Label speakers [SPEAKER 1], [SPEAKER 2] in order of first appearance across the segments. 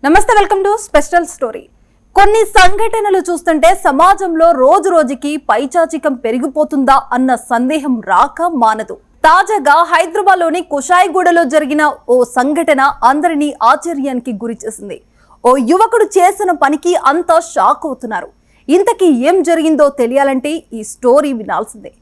[SPEAKER 1] నమస్తే, welcome to special story. కొన్ని సంఘటనలు చూస్తుంటే సమాజంలో రోజు రోజుకి పైచాచికం పెరిగిపోతుందా అన్న సందేహం రాక మానదు. తాజాగా హైదరాబాద్ లోని కుషాయిగూడలో జరిగిన ఓ సంఘటన అందరినీ ఆశ్చర్యానికి గురి చేసింది. ఓ యువకుడు చేసిన పనికి అంతా షాక్ అవుతున్నారు. ఇంతకీ ఏం జరిగిందో తెలియాలంటే ఈ స్టోరీ వినాల్సిందే.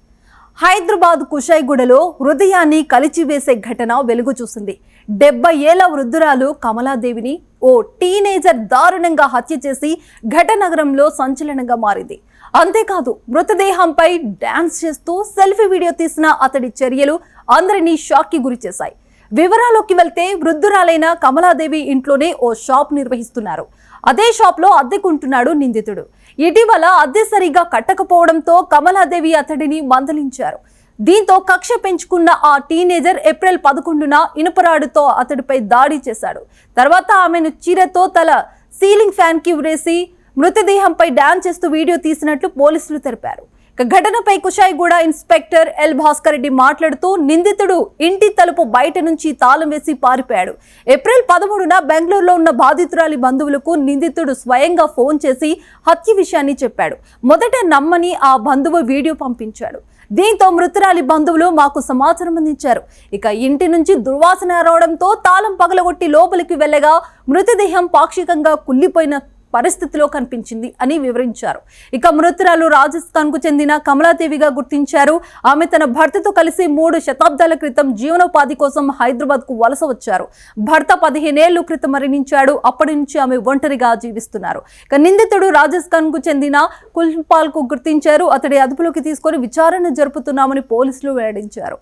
[SPEAKER 1] హైదరాబాద్ కుషాయిగూడలో హృదయాన్ని కలిచివేసే ఘటన వెలుగు చూసింది. 70 ఏళ్ల వృద్ధురాలు కమలాదేవిని ఓ టీనేజర్ దారుణంగా హత్య చేసి ఘటనగరంలో సంచలనంగా మారింది. అంతేకాదు, మృతదేహంపై డాన్స్ చేస్తూ సెల్ఫీ వీడియో తీసిన అతడి చర్యలు అందరినీ షాక్ కి గురి చేశాయి. వివరాల్లోకి వెళ్తే, వృద్ధురాలైన కమలాదేవి ఇంట్లోనే ఓ షాప్ నిర్వహిస్తున్నారు. అదే షాప్ లో అద్దెకుంటున్నాడు నిందితుడు. ఇటీవల అద్దె సరిగా కట్టకపోవడంతో కమలాదేవి అతడిని మందలించారు. దీంతో కక్ష పెంచుకున్న ఆ టీనేజర్ ఏప్రిల్ 11న ఇనుపరాడుతో అతడిపై దాడి చేశాడు. తర్వాత ఆమెను చీరతో తల సీలింగ్ ఫ్యాన్ కి ఉరేసి మృతదేహంపై డాన్స్ చేస్తూ వీడియో తీసినట్లు పోలీసులు తెలిపారు. ఘటనపై కుషాయిగూడ ఇన్స్పెక్టర్ ఎల్ భాస్కర్ రెడ్డి మాట్లాడుతూ, నిందితుడు ఇంటి తలుపు బయట నుంచి తాళం వేసి పారిపోయాడు. ఏప్రిల్ 13న బెంగళూరులో ఉన్న బాధితురాలి బంధువులకు నిందితుడు స్వయంగా ఫోన్ చేసి హత్య విషయాన్ని చెప్పాడు. మొదట నమ్మని ఆ బంధువు వీడియో పంపించాడు. దీంతో మృతురాలి బంధువులు మాకు సమాచారం అందించారు. ఇక ఇంటి నుంచి దుర్వాసన రావడంతో తాళం పగలగొట్టి లోపలికి వెళ్ళగా మృతదేహం పాక్షికంగా కుళ్ళిపోయిన పరిస్థితిలో కనిపించింది అని వివరించారు. ఇక మృతురాలు రాజస్థాన్ కు చెందిన కమలాదేవిగా గుర్తించారు. ఆమె తన భర్తతో కలిసి 3 శతాబ్దాల క్రితం జీవనోపాధి కోసం హైదరాబాద్ కు వలస వచ్చారు. భర్త 15 ఏళ్ల క్రితం మరణించాడు. అప్పటి నుంచి ఆమె ఒంటరిగా జీవిస్తున్నారు. ఇక నిందితుడు రాజస్థాన్ కు చెందిన కుల్పాల్ కు గుర్తించారు. అతడి అదుపులోకి తీసుకొని విచారణ జరుపుతున్నామని పోలీసులు వెల్లడించారు.